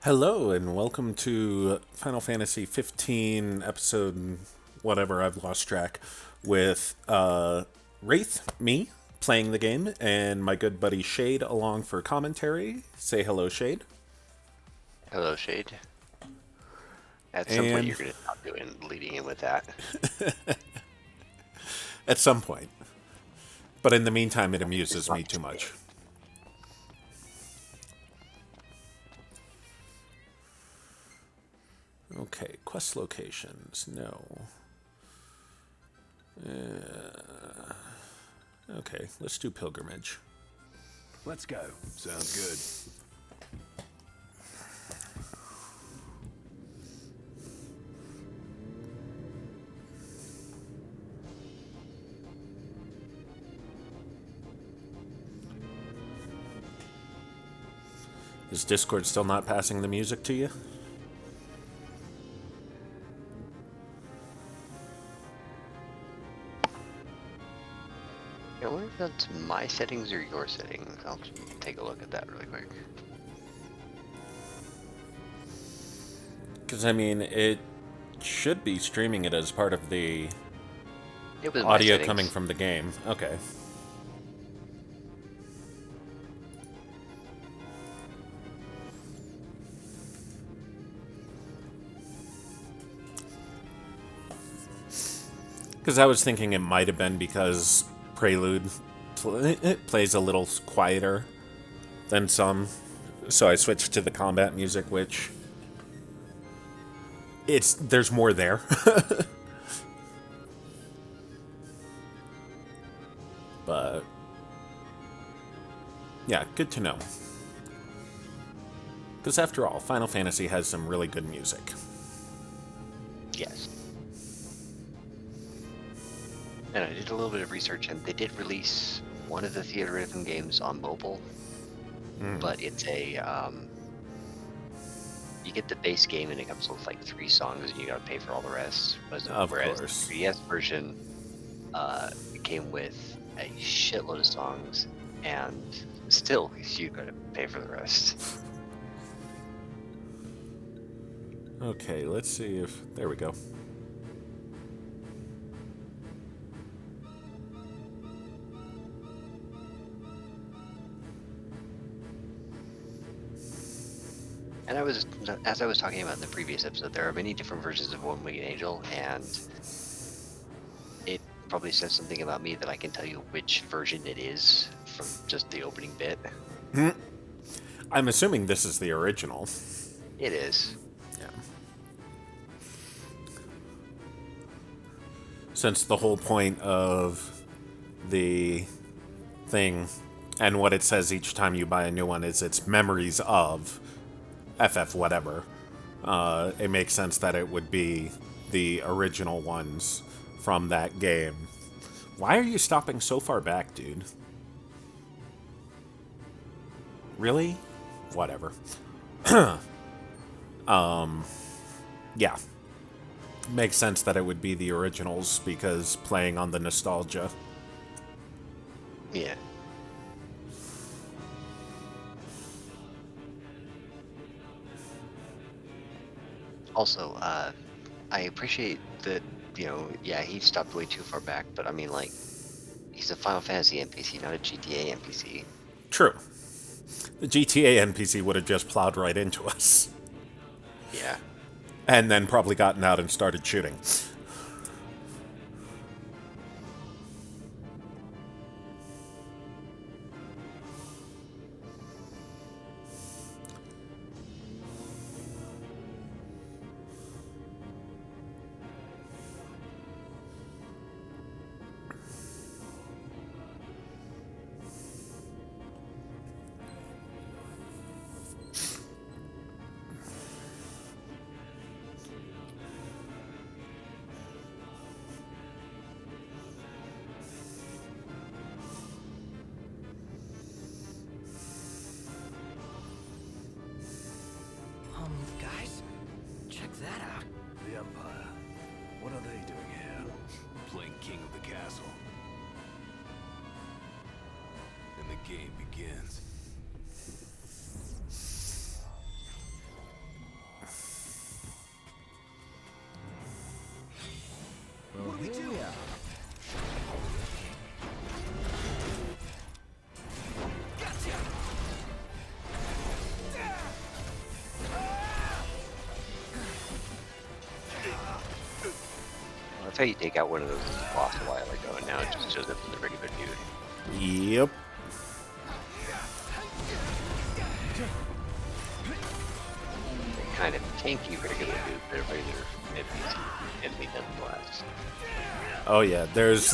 Hello and welcome to Final Fantasy 15 episode whatever I've lost track with Wraith, me playing the game, and my good buddy Shade along for commentary. Say hello, Shade. Hello, Shade. At some point, And you're going to stop doing leading in with that. at some point, but in the meantime, it It's amuses not me too today. much. Okay, quest locations. No. Okay, let's do pilgrimage. Let's go. Sounds good. Is Discord still not passing the music to you? I wonder if that's my settings or your settings. I'll take a look at that really quick. Because, I mean, it should be streaming it as part of the It was my audio coming settings. from the game. Okay. Because I was thinking it might have been because Prelude it plays a little quieter than some. So I switched to the combat music, which there's more there. But yeah, good to know. Because after all, Final Fantasy has some really good music. Yes. And I did a little bit of research, and they did release one of the Theatrhythm games on mobile, but it's you get the base game, and it comes with like 3 songs, and you gotta pay for all the rest. Of Whereas the course. 3DS version it came with a shitload of songs, and still you gotta pay for the rest. Okay, let's see if. There we go. And as I was talking about in the previous episode, there are many different versions of One Winged Angel, and it probably says something about me that I can tell you which version it is from just the opening bit. I'm assuming this is the original. It is. Yeah. Since the whole point of the thing and what it says each time you buy a new one is it's memories of FF whatever, it makes sense that it would be the original ones from that game. Why are you stopping so far back, dude? Really? Whatever. Yeah. Makes sense that it would be the originals because playing on the nostalgia. Yeah. Also, I appreciate that, yeah, he stopped way too far back, but I mean, like, he's a Final Fantasy NPC, not a GTA NPC. True. The GTA NPC would have just plowed right into us. Yeah. And then probably gotten out and started shooting. Guys, check that out. The Empire. What are they doing here? Playing king of the castle. And the game begins. how you take out one of those as a boss a while ago, and now it just shows up in the regular dude. Yep. Kind of tanky regular dude, but a regular enemy nonetheless. Oh yeah, there's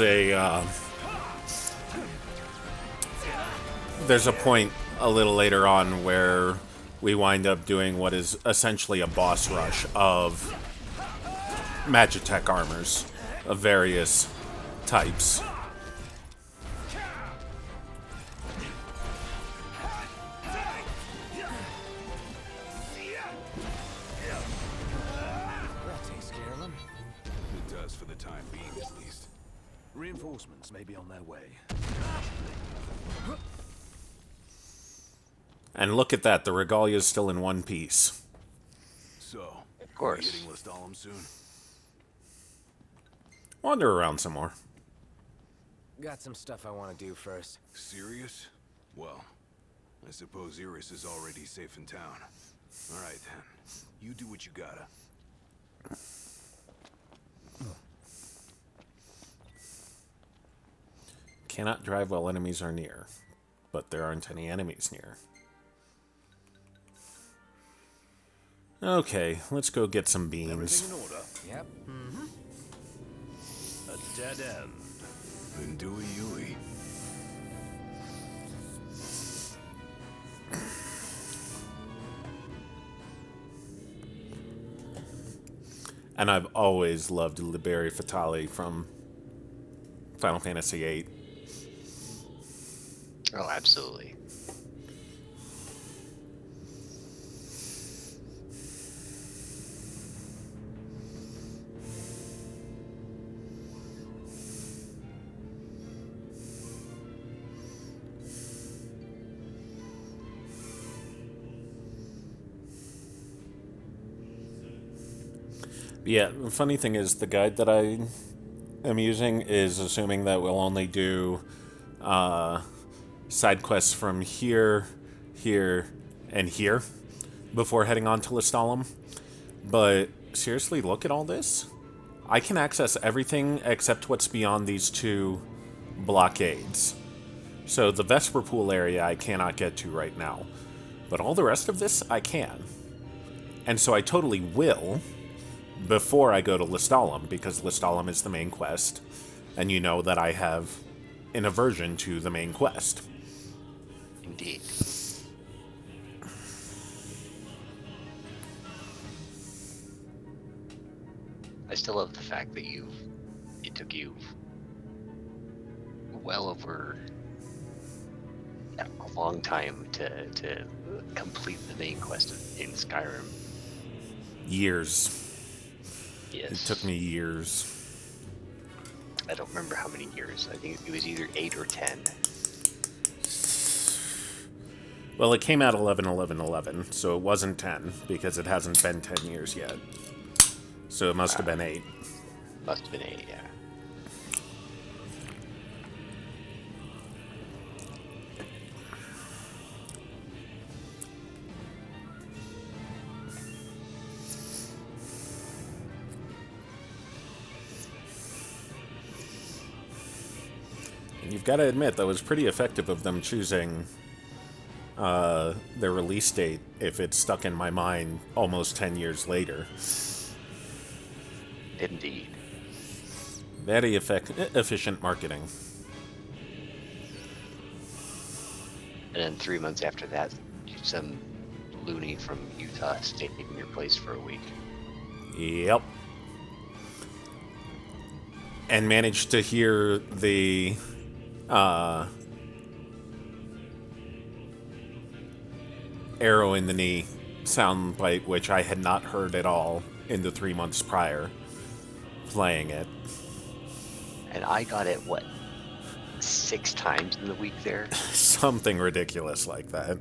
a point a little later on where we wind up doing what is essentially a boss rush of Magitech armors of various types. That takes care of them. It does for the time being, at least. Reinforcements may be on their way. And look at that, the Regalia's still in one piece. So, Of course. we hitting Lestalem soon? Wander around some more. Got some stuff I want to do first. Serious? Well, I suppose Iris is already safe in town. Alright then. You do what you gotta. Cannot drive while enemies are near, but there aren't any enemies near. Okay, let's go get some beans. Everything in order? Yep. A dead end. Then do a Yui. And I've always loved Liberi Fatali from Final Fantasy VIII. Oh, absolutely. Yeah, the funny thing is, the guide that I am using is assuming that we'll only do side quests from here, here, and here before heading on to Lestalem. But seriously, look at all this. I can access everything except what's beyond these two blockades. So the Vesper Pool area I cannot get to right now. But all the rest of this, I can. And so I totally will before I go to Lestalem, because Lestalem is the main quest. And you know that I have an aversion to the main quest. Indeed. I still love the fact that it took you well over a long time to complete the main quest in Skyrim. Years. Yes. It took me years. I don't remember how many years. I think it was either 8 or 10. Well, it came out 11/11/11, so it wasn't 10, because it hasn't been 10 years yet. So it must have been 8. Must have been 8, yeah. And you've got to admit, that was pretty effective of them choosing their release date if it's stuck in my mind almost 10 years later. Indeed. Very efficient marketing. And then 3 months after that, some loony from Utah stayed in your place for a week. Yep. And managed to hear the arrow in the knee soundbite, which I had not heard at all in the 3 months prior playing it. And I got it, what, 6 times in the week there? Something ridiculous like that.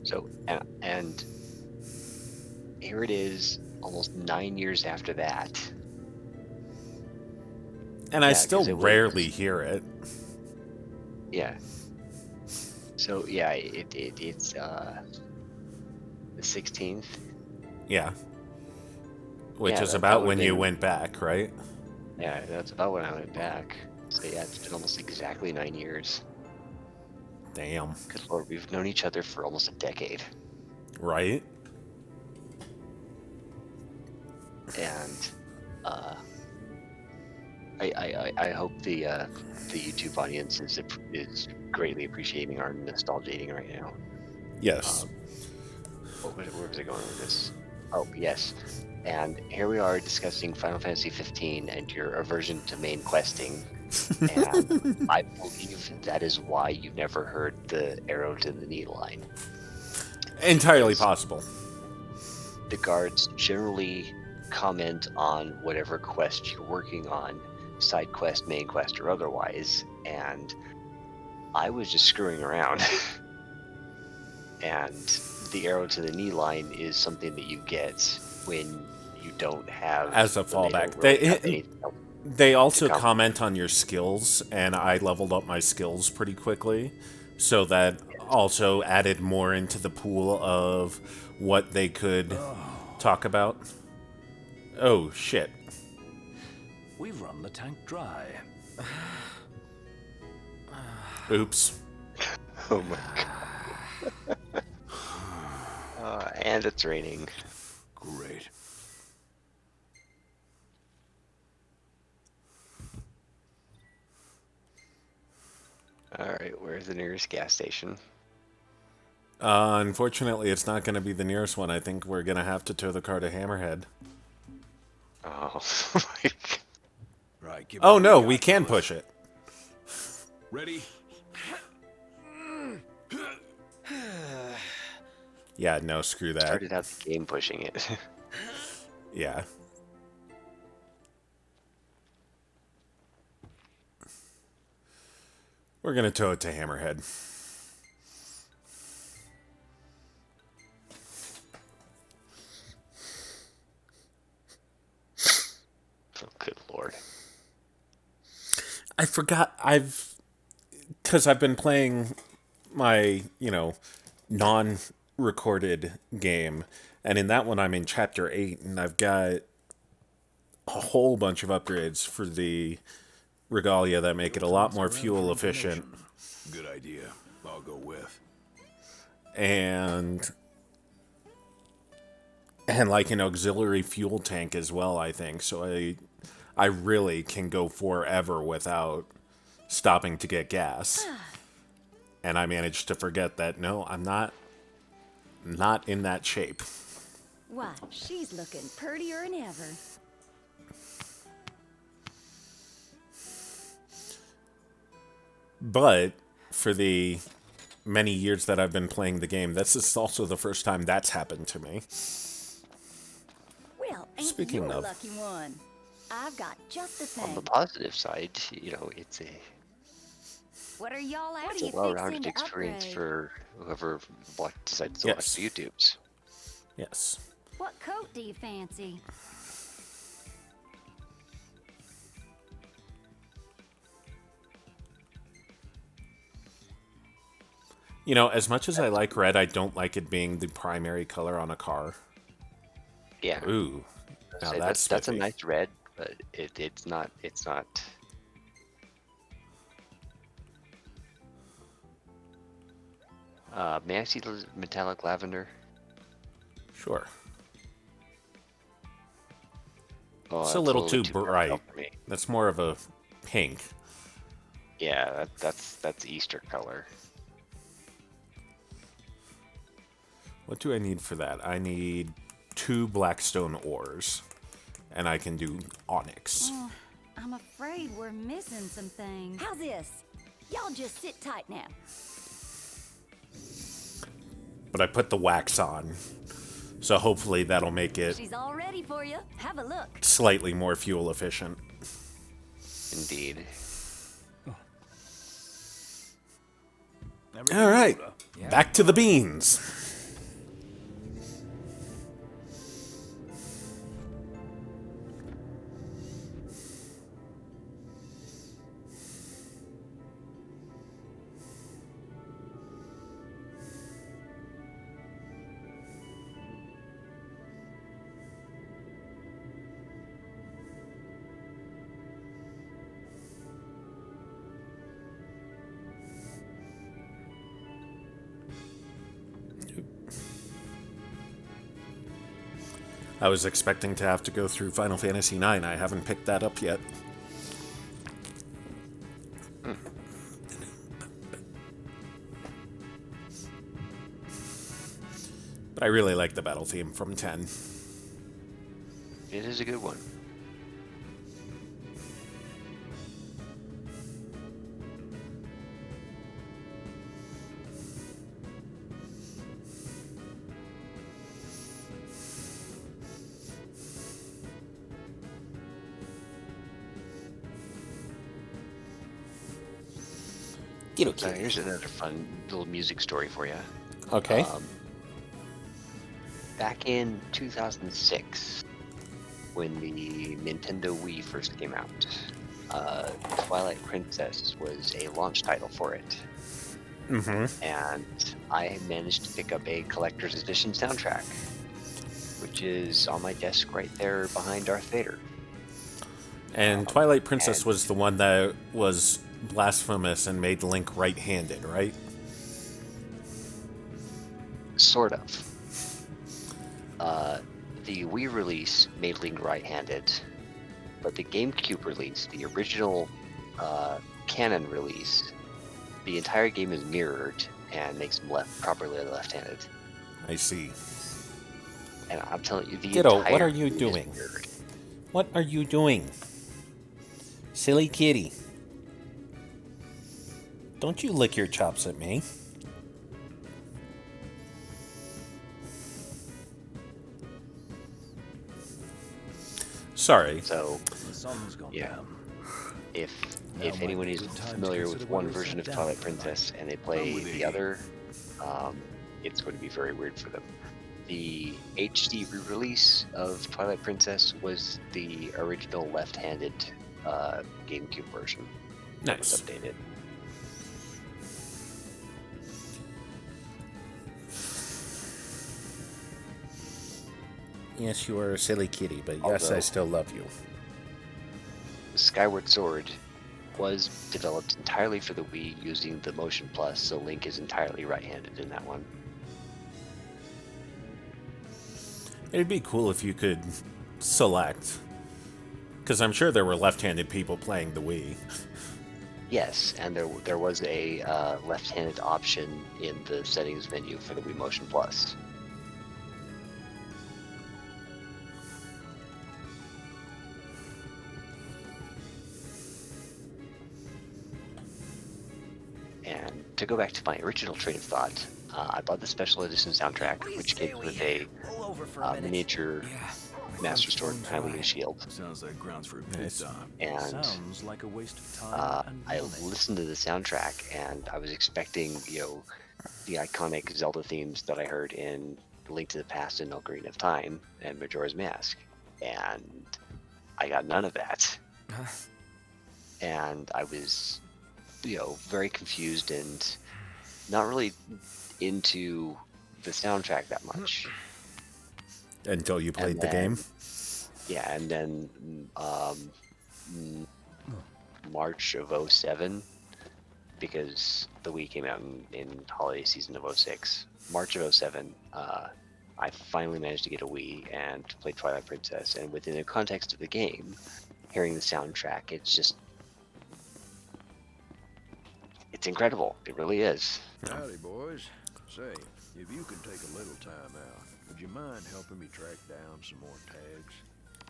So, and here it is, almost 9 years after that. And I Yeah, still 'cause it was- rarely hear it. Yeah. So yeah, it's the 16th. Yeah. Which Yeah, is that about would've when you been- went back, right? Yeah, that's about when I went back. So yeah, it's been almost exactly 9 years. Damn. Good lord, we've known each other for almost a decade, Right? and I hope the YouTube audience is greatly appreciating our nostalgiating right now. Yes. Where was I going with this? Oh, yes. And here we are discussing Final Fantasy 15 and your aversion to main questing. And I believe that is why you never heard the arrow to the knee line. Entirely possible. The guards generally comment on whatever quest you're working on, side quest, main quest, or otherwise, and I was just screwing around. And the arrow to the knee line is something that you get when you don't have As a when fallback. don't really have anything else. They also come. comment on your skills, and I leveled up my skills pretty quickly, so that also added more into the pool of what they could talk about. Oh, shit. We've run the tank dry. Oops. Oh my god. And it's raining. Great. Alright, where's the nearest gas station? Unfortunately, it's not going to be the nearest one. I think we're going to have to tow the car to Hammerhead. Oh my god. Right, give Oh, me no, the we guy, can fellas. push it. Ready? Yeah, no, screw that. Started out the game pushing it. Yeah. We're going to tow it to Hammerhead. Oh, good lord. I forgot because I've been playing my, non-recorded game, and in that one I'm in chapter 8, and I've got a whole bunch of upgrades for the regalia that make it a lot more fuel efficient Good idea. I'll go with. and like an auxiliary fuel tank as well, I think. So I really can go forever without stopping to get gas. And I managed to forget that no, I'm not in that shape. Why, she's looking prettier than ever. But for the many years that I've been playing the game, this is also the first time that's happened to me. Well, ain't Speaking you a of- lucky one? I've got just the On the thing. positive side, it's What are y'all out? What it's are a you well-rounded fixing to experience upgrade? for whoever decides to Yes. watch the YouTubes. Yes. What coat do you fancy? As much as I like red, I don't like it being the primary color on a car. Yeah, Ooh. Now so that's that's a spiffy. nice red, but it's not. May I see the metallic lavender? Sure. Oh, It's a that's little too dark bright. for me. That's more of a pink. Yeah, that's Easter color. What do I need for that? I need 2 blackstone ores. And I can do onyx. Oh, I'm afraid we're missing some things. How's this? Y'all just sit tight now. But I put the wax on. So hopefully that'll make it She's all ready for you. Have a look. slightly more fuel efficient. Indeed. Everything All in right. order? Back to the beans. I was expecting to have to go through Final Fantasy IX. I haven't picked that up yet. But I really like the battle theme from 10. It is a good one. Here's another fun little music story for you. Okay. Back in 2006, when the Nintendo Wii first came out, Twilight Princess was a launch title for it. Mm-hmm. And I managed to pick up a collector's edition soundtrack, which is on my desk right there behind Darth Vader. And Twilight Princess was the one that was blasphemous and made Link right-handed, right? Sort of. The Wii release made Link right-handed, but the GameCube release, the original canon release, the entire game is mirrored and makes him properly left-handed. I see. And I'm telling you, the Ditto, entire what are you game is doing? mirrored. What are you doing? Silly kitty. Don't you lick your chops at me. Sorry. So, The sun's gone yeah. down. if Now if might anyone be a is good time to familiar with consider one whether to version of sit down Twilight for the night. Princess and they I'm play with the Iggy. other, it's going to be very weird for them. The HD re-release of Twilight Princess was the original left-handed GameCube version. That was Nice. updated. Yes, you are a silly kitty, but yes, I Although- still love you. Skyward Sword was developed entirely for the Wii using the Motion Plus, so Link is entirely right-handed in that one. It'd be cool if you could select, because I'm sure there were left-handed people playing the Wii. Yes, and there was a left-handed option in the settings menu for the Wii Motion Plus. And to go back to my original train of thought, I bought the special edition soundtrack, which came with a Pull over for a minute. miniature Yeah. Master Sword Highwing Shield. Sounds like grounds for a pit Nice. stop. And Sounds like a waste of time and I money. listened to the soundtrack and I was expecting, the iconic Zelda themes that I heard in Link to the Past and Ocarina of Time and Majora's Mask. And I got none of that. And I was, very confused and not really into the soundtrack that much. Until you played And the game. Yeah, and then March of 07, because the Wii came out in holiday season of 06. March of 07, I finally managed to get a Wii and play Twilight Princess, and within the context of the game, hearing the soundtrack, it's incredible. It really is. Howdy, boys. Say, if you could take a little time out, would you mind helping me track down some more tags?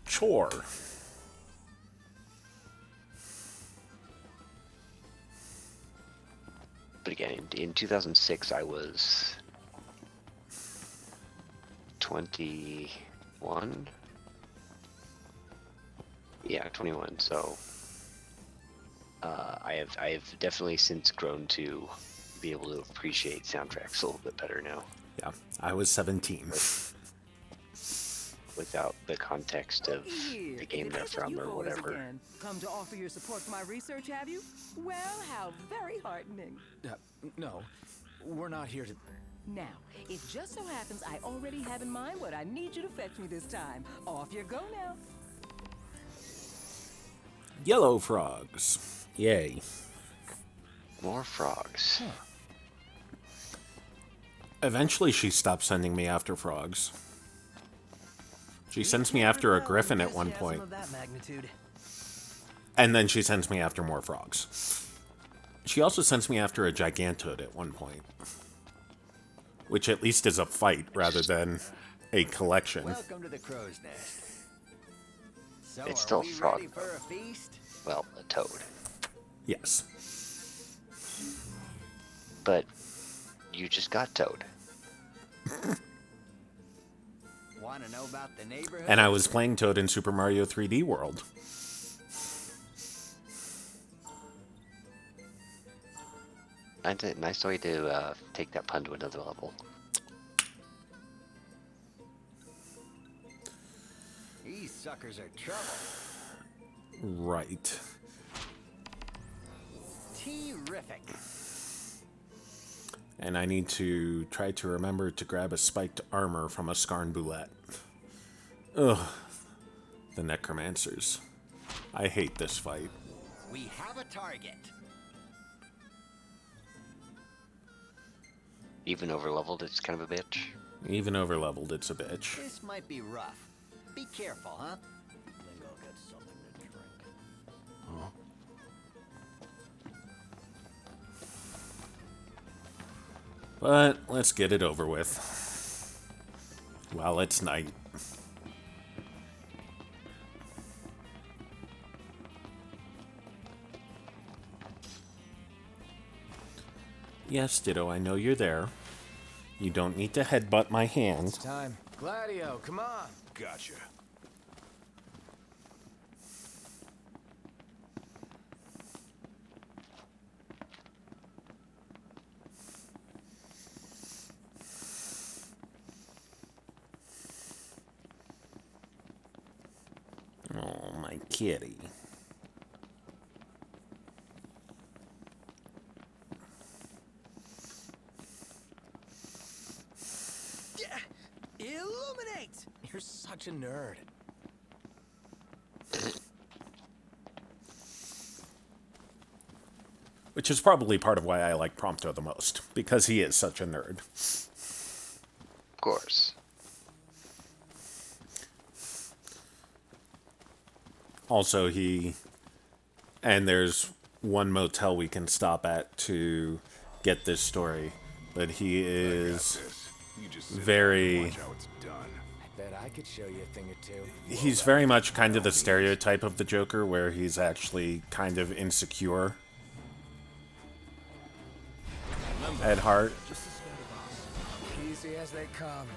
Chore. But again, in 2006, I was 21. Yeah, 21. So I have definitely since grown to be able to appreciate soundtracks a little bit better now, Yeah, I was 17. without the context of the game they're from or whatever. Come to offer your support for my research, have you? Well, how very heartening. No, we're not here to... Now, it just so happens I already have in mind what I need you to fetch me this time. Off you go now. Yellow frogs. Yay. More frogs. Eventually she stopped sending me after frogs. She sends me after a griffin at one point. Of that magnitude. And then she sends me after more frogs. She also sends me after a gigantoad at one point. Which at least is a fight rather than a collection. Welcome to the crow's nest. So It's are still we frog, ready for a feast? Well, a toad. Yes. But you just got toad. Want to know about the neighborhood? And I was playing Toad in Super Mario 3D World. Nice way to take that pun to another level. These suckers are trouble. Right. Terrific. And I need to try to remember to grab a spiked armor from a Scarn Boulette. Ugh. The Necromancers. I hate this fight. We have a target. Even over leveled, it's kind of a bitch. Even overleveled, it's a bitch. This might be rough. Be careful, huh? Think I'll get something to drink. But let's get it over with. While it's night. Yes, Ditto, I know you're there. You don't need to headbutt my hand. Time. Gladio, come on. Gotcha. Oh, my kitty. Illuminate! You're such a nerd. Which is probably part of why I like Prompto the most, because he is such a nerd. Of course. Also, and there's one motel we can stop at to get this story, but he is This. You just sit very- there and watch how it's done. I bet I could show you a thing or two. he's very much kind of the stereotype of the Joker, where he's actually kind of insecure at heart. Easy as they come.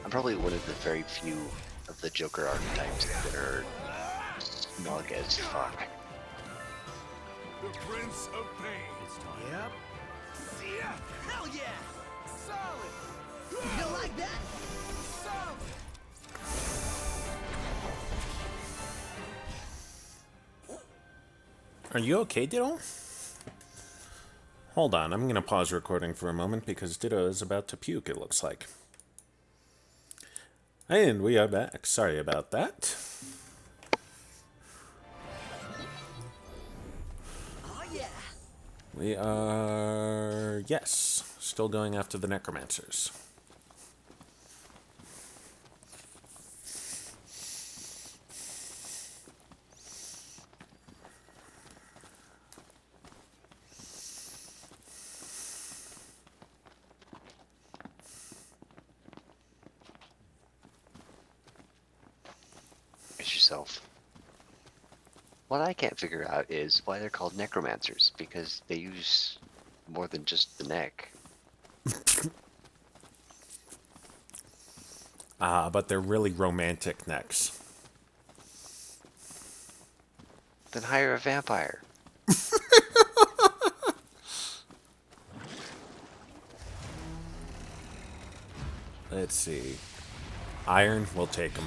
I'm probably one of the very few of the Joker archetypes that are smug as fuck. The Prince of Pain. Yep. Hell yeah! Solid! You like that? Solid! Are you okay, Ditto? Hold on, I'm gonna pause recording for a moment because Ditto is about to puke, it looks like. And we are back. Sorry about that. Oh yeah! We are... yes, still going after the Necromancers. Brace yourself. What I can't figure out is why they're called necromancers, because they use more than just the neck. But they're really romantic necks. Then hire a vampire. Let's see. Iron, we'll take them.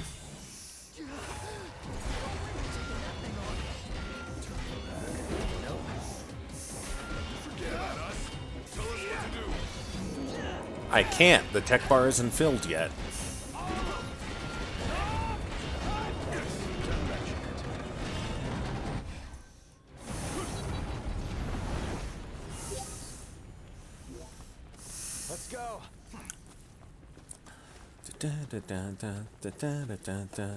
I can't. The tech bar isn't filled yet. Let's go. Da-da-da-da-da-da-da-da.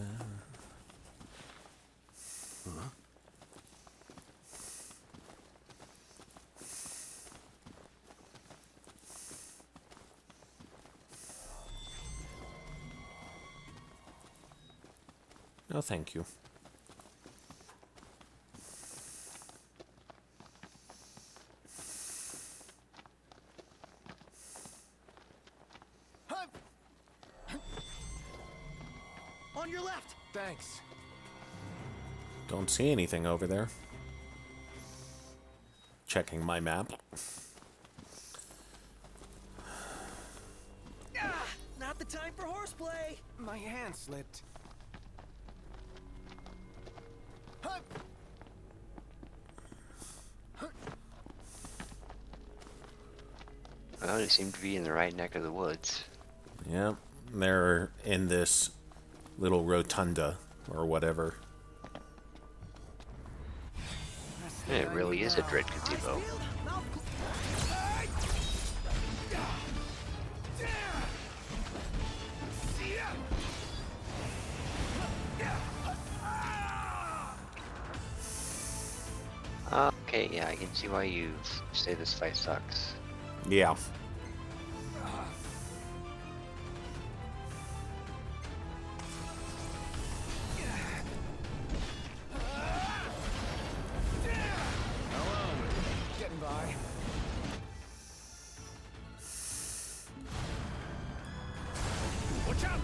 No, thank you. On your left. Thanks. Don't see anything over there. Checking my map. Not the time for horseplay. My hand slipped. Well, they seem to be in the right neck of the woods. Yep, they're in this little rotunda or whatever. It really is a dread gazebo. Okay, yeah, I can see why you say this fight sucks. Yeah. Getting by. Watch out!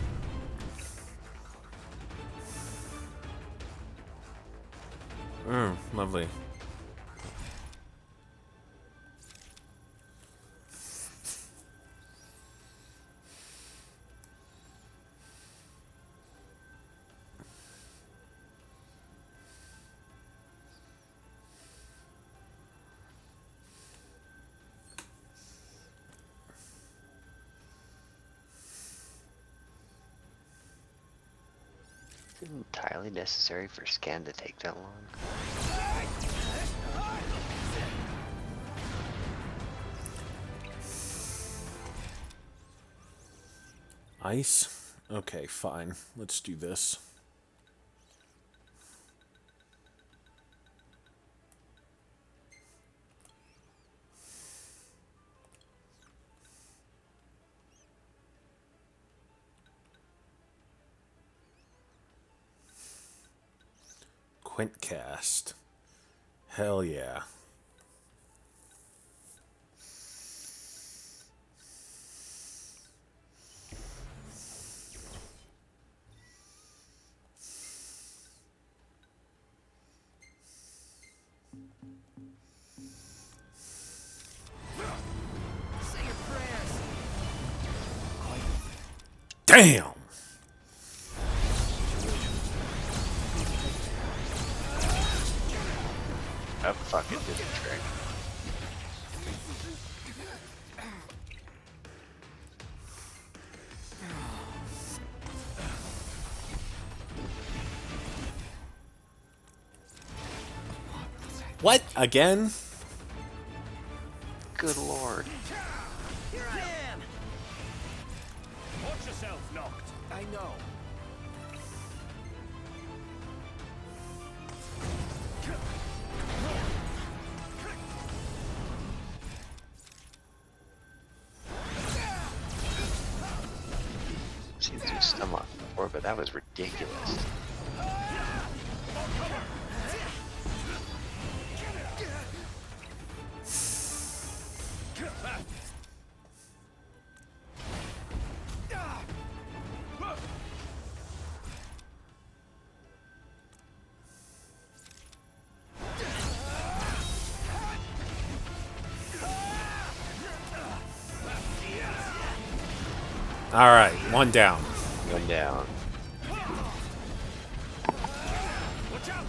Lovely. Is it entirely necessary for scan to take that long? Ice? Okay, fine. Let's do this. Quintcast. Hell yeah. Say your prayers. Damn! Oh fuck, it did the trick. What? Again? Good lord. Here I am. Watch yourself, Noct. I know. Seen some stomach before, but that was ridiculous. Alright, one down. Going down. Watch out.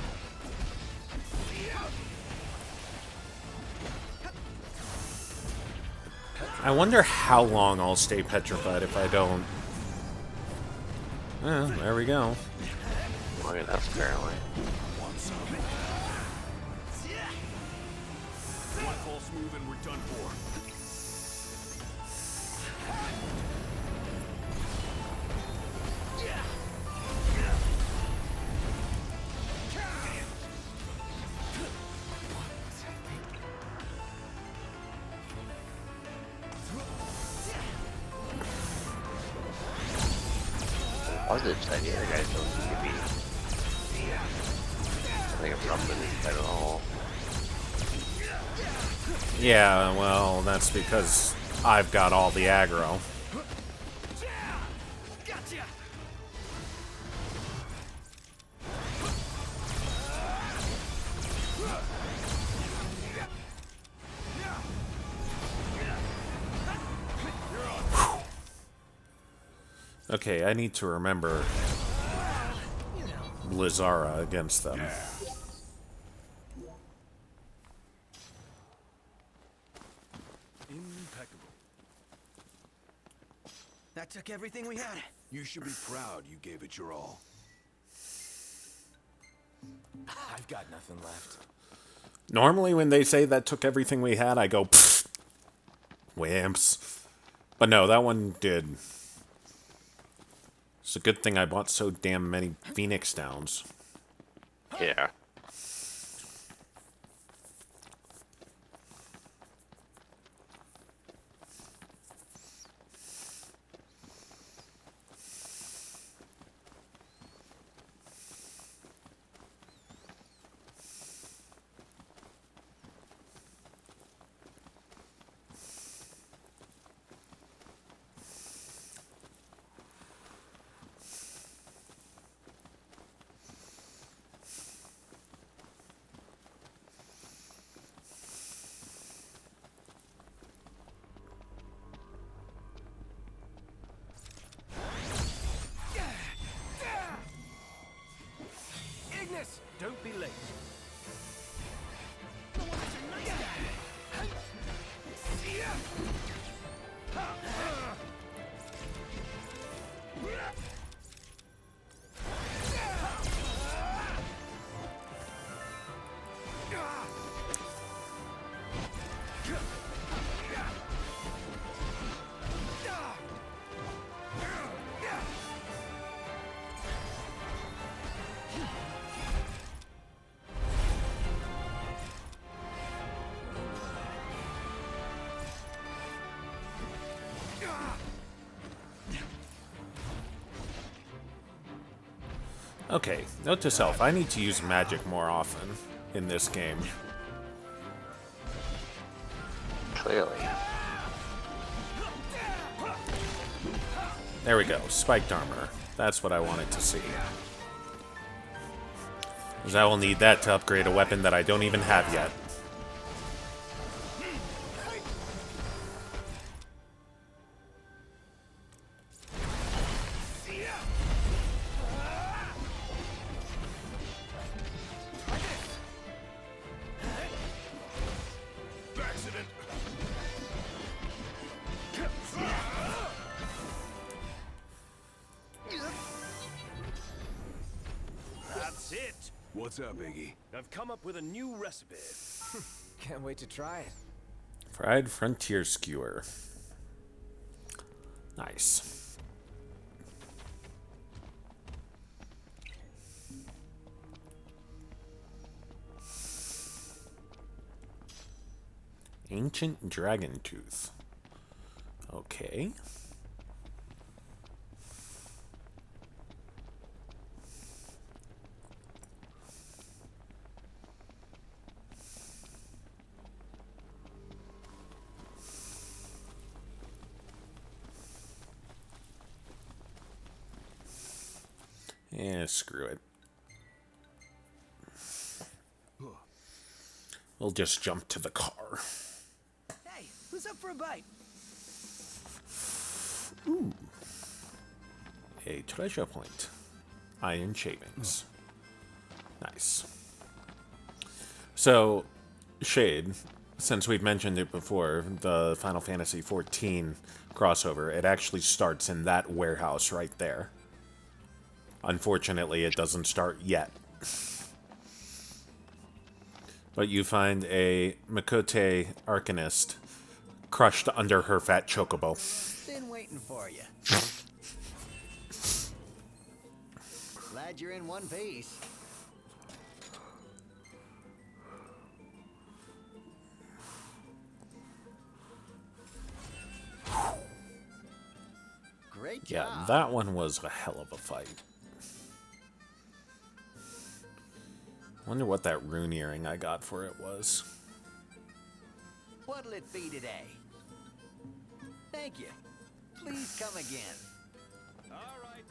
I wonder how long I'll stay petrified if I don't. There we go. Long enough, apparently. One false move and we're done for. Positive side, the other guys don't seem to be having a problem with this fight at all. Yeah, well, that's because I've got all the aggro. Okay, I need to remember Blizzara against them. Impeccable. That took everything we had. You should be proud you gave it your all. I've got nothing left. Normally when they say that took everything we had, I go, pfft, wimps. But no, that one did. It's a good thing I bought so damn many Phoenix Downs. Yeah. Ignis, don't be late. Okay, note to self, I need to use magic more often in this game. Clearly. There we go, spiked armor. That's what I wanted to see. Because I will need that to upgrade a weapon that I don't even have yet. That's it. What's up, Iggy? I've come up with a new recipe. Can't wait to try it. Fried frontier skewer. Nice. Ancient dragon tooth. Okay. Yeah, screw it. We'll just jump to the car. Hey, who's up for a bite? Ooh. A treasure point. Iron shavings. Nice. So, Shade, since we've mentioned it before, the Final Fantasy XIV crossover, it actually starts in that warehouse right there. Unfortunately, it doesn't start yet. But you find a Makote Arcanist crushed under her fat chocobo. Been waiting for you. Glad you're in one piece. Great job. Yeah, that one was a hell of a fight. Wonder what that rune earring I got for it was. What'll it be today? Thank you. Please come again. All right.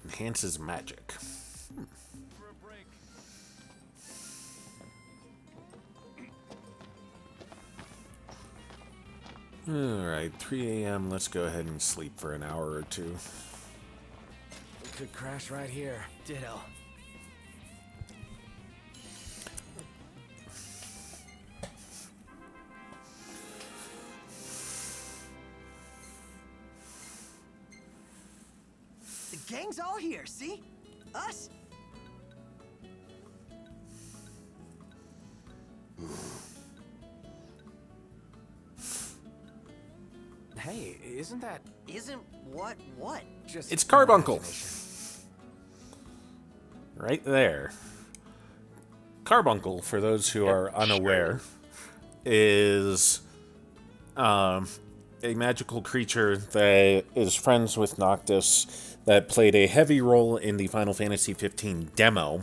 Enhances magic. For a break. Alright, 3 a.m. Let's go ahead and sleep for an hour or two. We could crash right here. Ditto. The gang's all here, see? Us? Hey, isn't that Isn't what? just... It's my Carbuncle. imagination? Right there. Carbuncle, for those who are unaware, is a magical creature that is friends with Noctis that played a heavy role in the Final Fantasy XV demo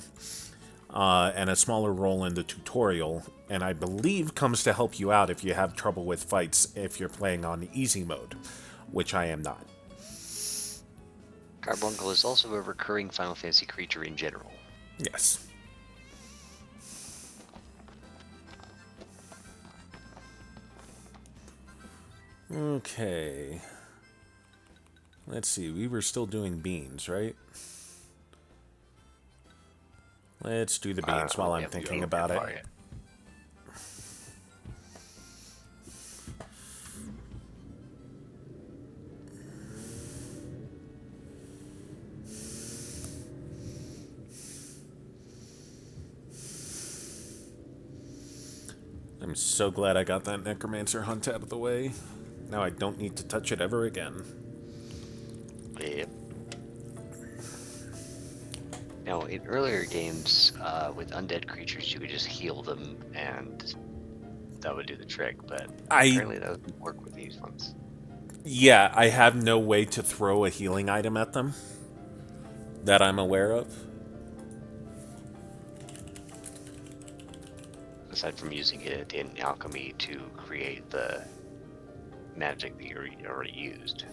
and a smaller role in the tutorial, and I believe comes to help you out if you have trouble with fights if you're playing on easy mode, which I am not. Carbuncle is also a recurring Final Fantasy creature in general. Yes. Okay. Let's see, we were still doing beans, right? Let's do the beans while I'm thinking about it. I'm so glad I got that Necromancer hunt out of the way. Now I don't need to touch it ever again. Yep. Now, in earlier games, with undead creatures, you could just heal them, and that would do the trick, but apparently that doesn't work with these ones. Yeah, I have no way to throw a healing item at them that I'm aware of. Aside from using it in alchemy to create the magic that you already used.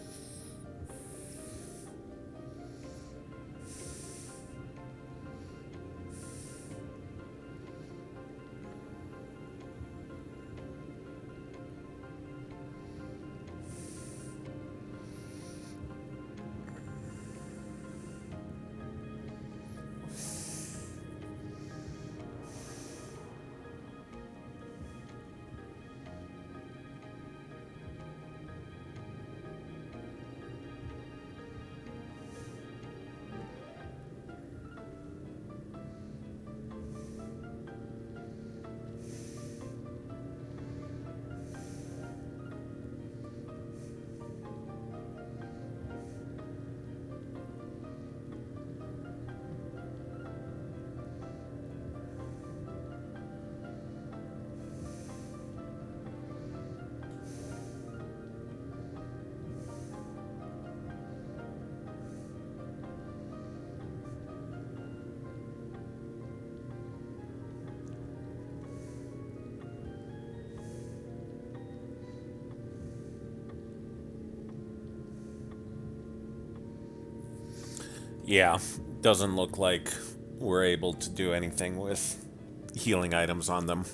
Yeah, doesn't look like we're able to do anything with healing items on them.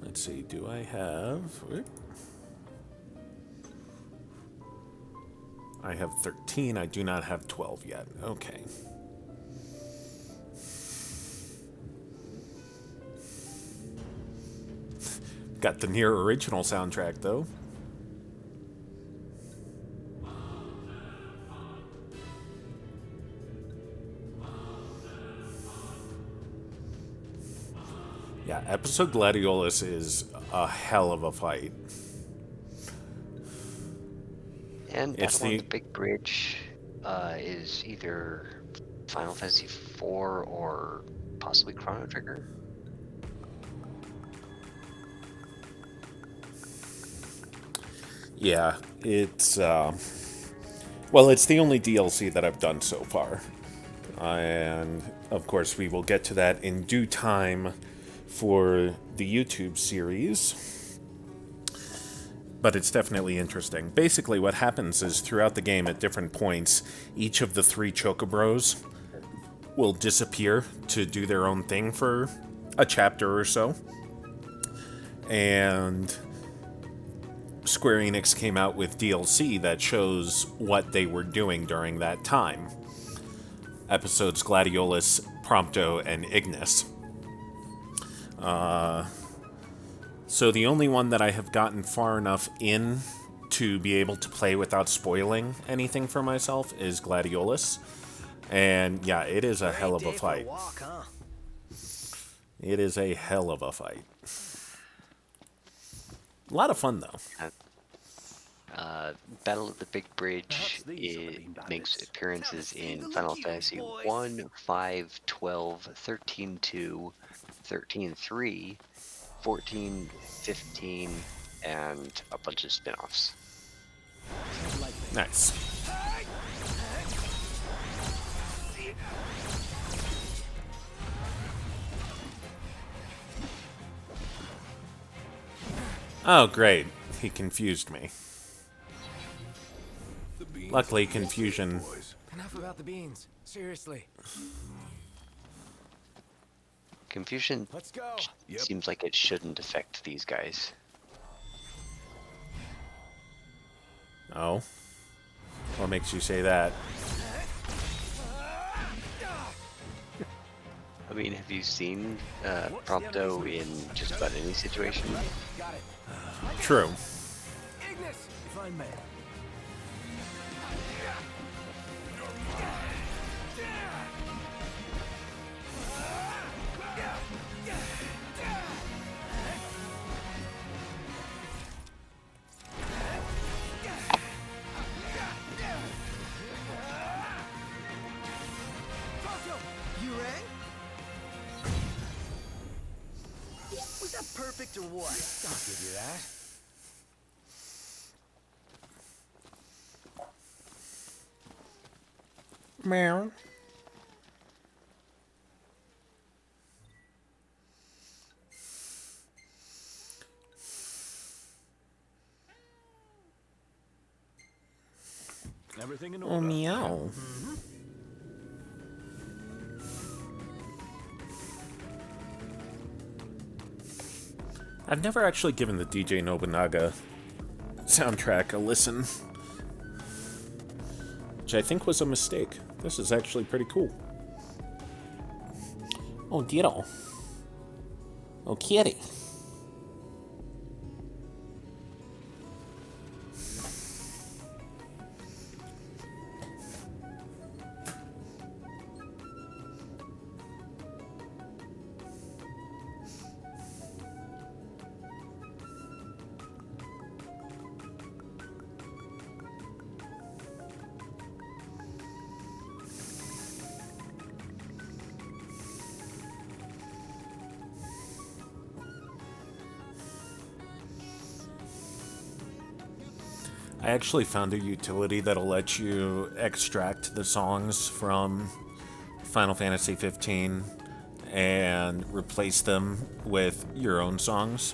Let's see, do I have... I have 13, I do not have 12 yet. Okay. Got the near original soundtrack, though. Yeah, episode Gladiolus is a hell of a fight. And It's Battle on the- the Big Bridge is either Final Fantasy IV or possibly Chrono Trigger. Yeah, it's well, it's the only DLC that I've done so far, and of course we will get to that in due time for the YouTube series. But it's definitely interesting. Basically, what happens is throughout the game, at different points, each of the 3 Chocobros will disappear to do their own thing for a chapter or so, and Square Enix came out with DLC that shows what they were doing during that time. Episodes Gladiolus, Prompto, and Ignis. So the only one that I have gotten far enough in to be able to play without spoiling anything for myself is Gladiolus. And yeah, it is a hell of a fight. It is a hell of a fight. A lot of fun, though. Battle at the Big Bridge makes appearances in Final Fantasy 1, 5, 12, 13-2, 13-3, 14, 15, and a bunch of spin-offs. Nice. Oh, great. He confused me. Luckily, confusion... Enough about the beans. Seriously. Confusion Let's go. seems like it shouldn't affect these guys. Oh? What makes you say that? I mean, have you seen Prompto in just about any situation? Got it. True. Ignis, if I may. You rang? Was that perfect or what? I'll give you that. Meow. Everything in Oh, order. meow. I've never actually given the DJ Nobunaga soundtrack a listen, which I think was a mistake. This is actually pretty cool. Oh, Ditto. Oh, kitty. I actually found a utility that'll let you extract the songs from Final Fantasy 15 and replace them with your own songs.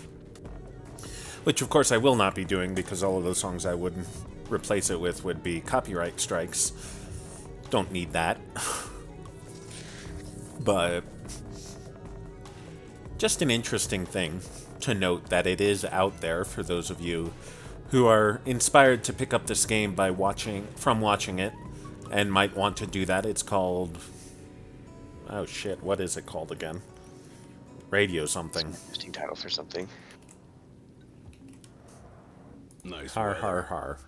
Which, of course, I will not be doing because all of those songs I would replace it with would be copyright strikes. Don't need that. But just an interesting thing to note that it is out there for those of you who are inspired to pick up this game by watching it and might want to do that. It's called... oh shit, what is it called again? Radio something. Interesting title for something. Nice. Har weather. har har.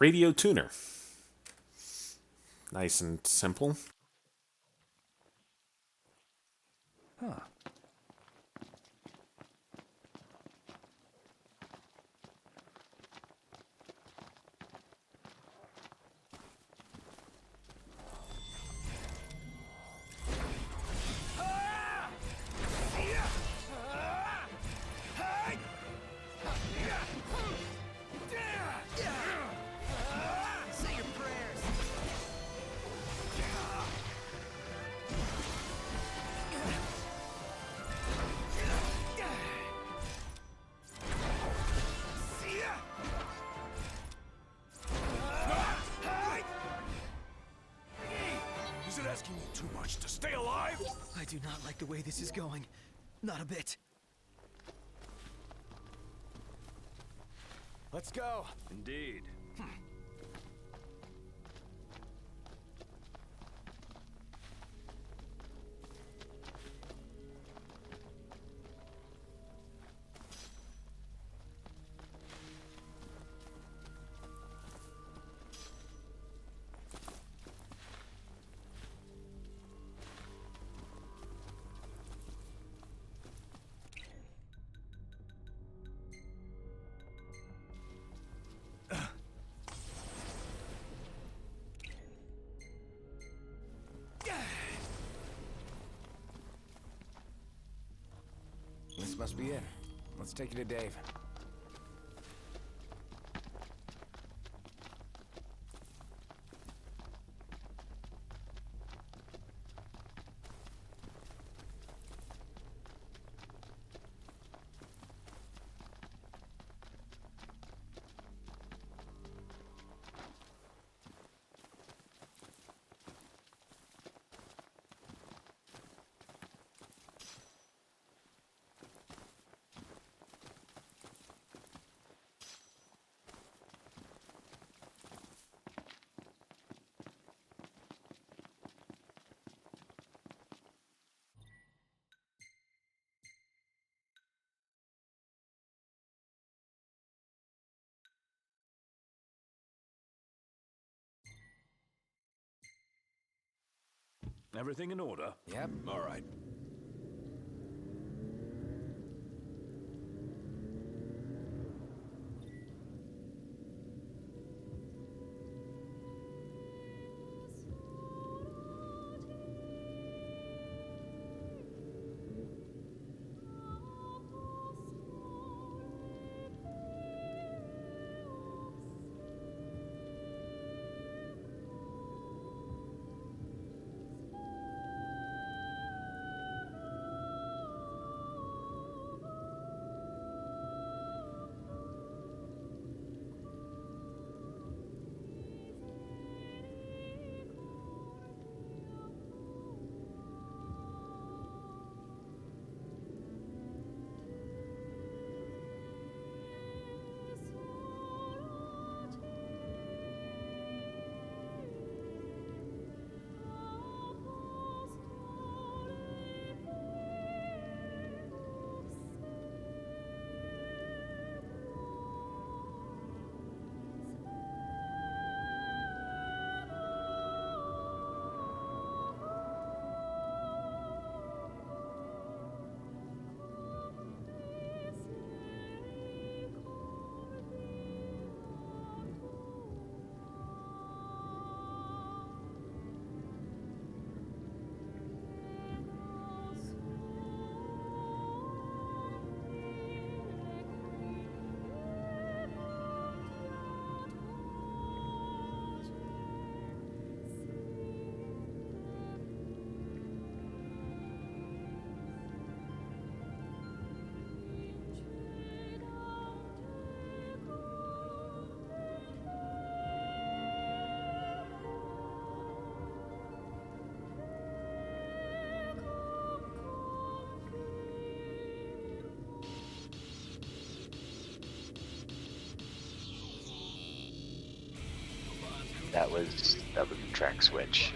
Radio tuner. Nice and simple. Huh. Say your prayers. Is it asking you too much to stay alive? I do not like the way this is going. Not a bit. Let's go. Indeed. This must be it. Let's take it to Dave. Everything in order? Yep. All right. That was the track switch.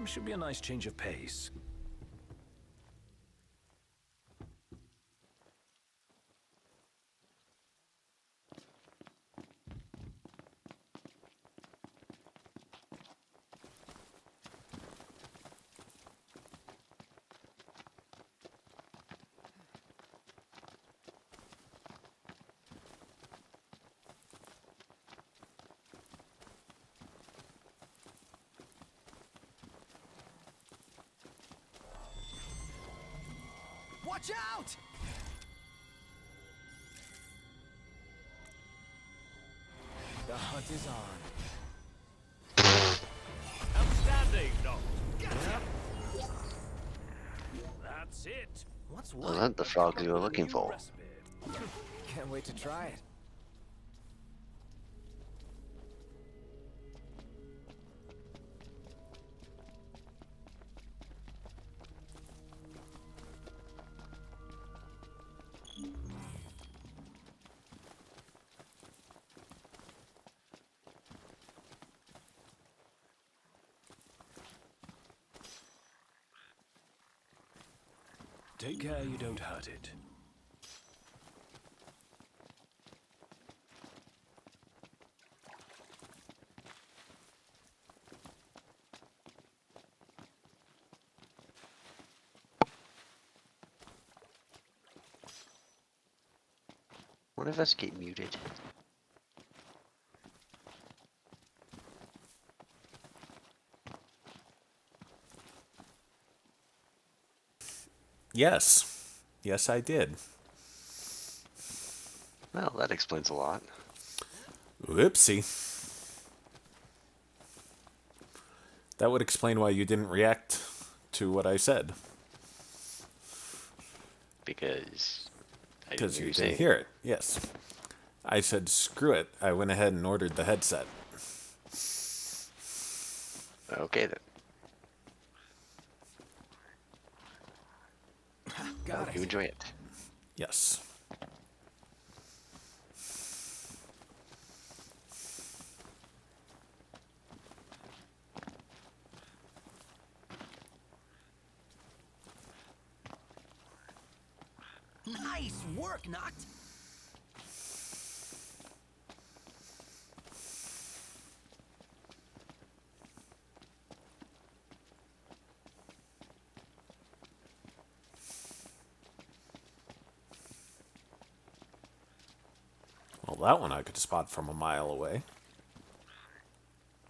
Should be a nice change of pace. Watch out! The hunt is on. Outstanding, Doctor. That's it. What's Was what? that the frog you were looking for? Recipe. Can't wait to try it. Take care you don't hurt it. One of us get muted. Yes. Yes, I did. Well, that explains a lot. Whoopsie. That would explain why you didn't react to what I said. Because I didn't Because hear you you say didn't hear it. Yes. I said, screw it. I went ahead and ordered the headset. Okay then. Got Hope you it. enjoy it. Yes. Nice work, Noct. Well, that one I could spot from a mile away.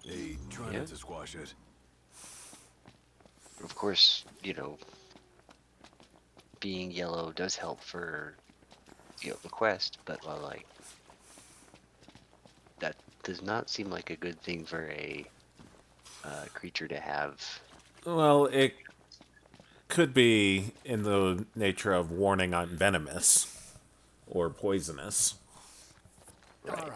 Hey, try Yeah. not to squash it. Of course, you know, being yellow does help for, you know, the quest, but like, that does not seem like a good thing for a creature to have. Well, it could be in the nature of warning I'm venomous or poisonous. All right.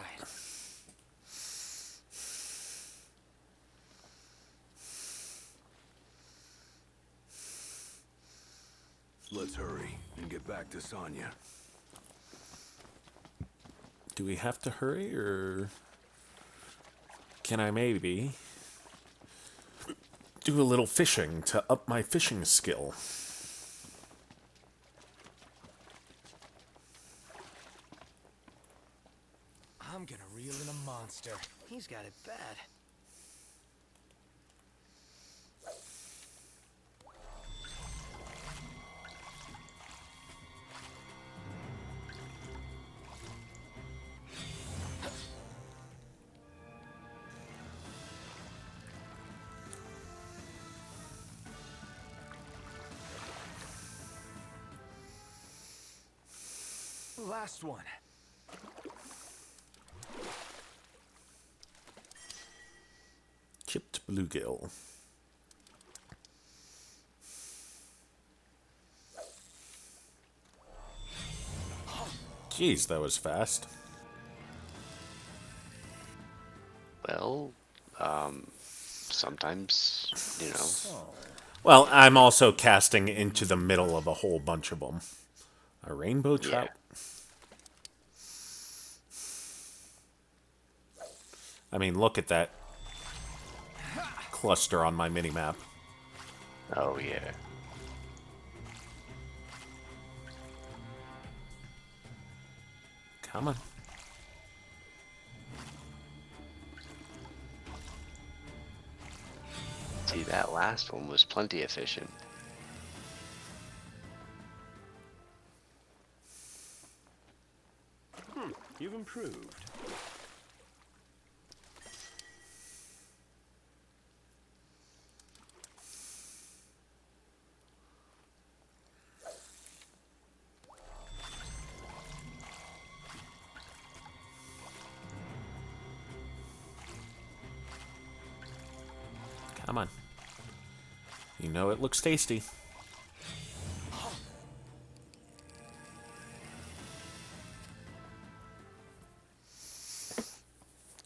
Let's hurry and get back to Sonya. Do we have to hurry, or can I maybe do a little fishing to up my fishing skill? I'm gonna reel in a monster. He's got it bad. Last one. Chipped bluegill. Jeez, that was fast. Well, sometimes, you know. Well, I'm also casting into the middle of a whole bunch of them. A rainbow trout. I mean, look at that cluster on my minimap. Oh yeah. Come on. See, that last one was plenty efficient. You've improved. Come on. You know it looks tasty.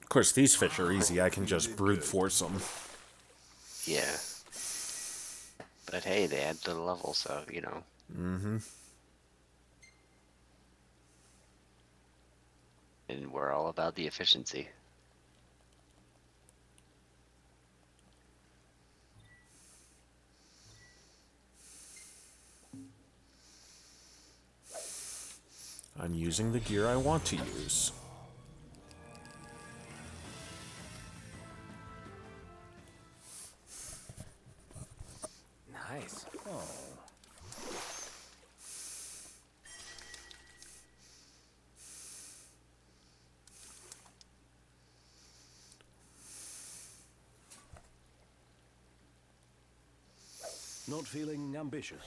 Of course, these fish are easy. I can just brute force them. Yeah. But hey, they add to the level, so, you know. Mm-hmm. And we're all about the efficiency. I'm using the gear I want to use. Nice. Oh. Not feeling ambitious?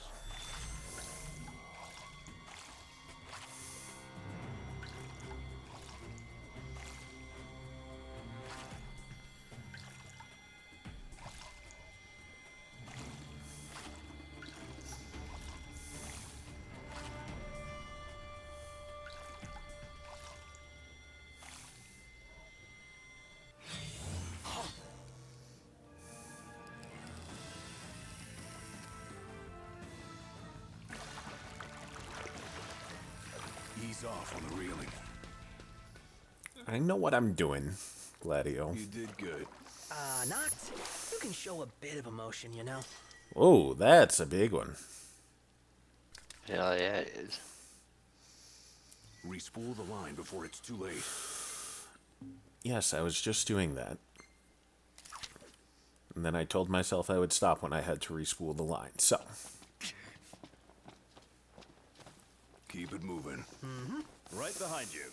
Ease off on the reeling. I know what I'm doing, Gladio. You did good. Noct, you can show a bit of emotion, you know? Oh, that's a big one. Hell yeah, it is. Respool the line before it's too late. Yes, I was just doing that. And then I told myself I would stop when I had to respool the line, so. Keep it moving. Mm-hmm. Right behind you.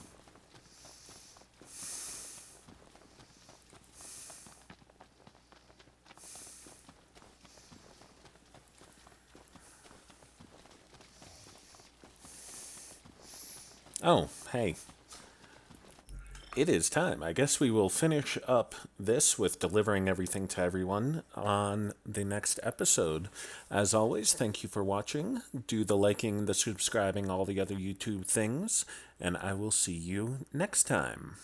Oh, hey. It is time. I guess we will finish up this with delivering everything to everyone on the next episode. As always, thank you for watching. Do the liking, the subscribing, all the other YouTube things, and I will see you next time.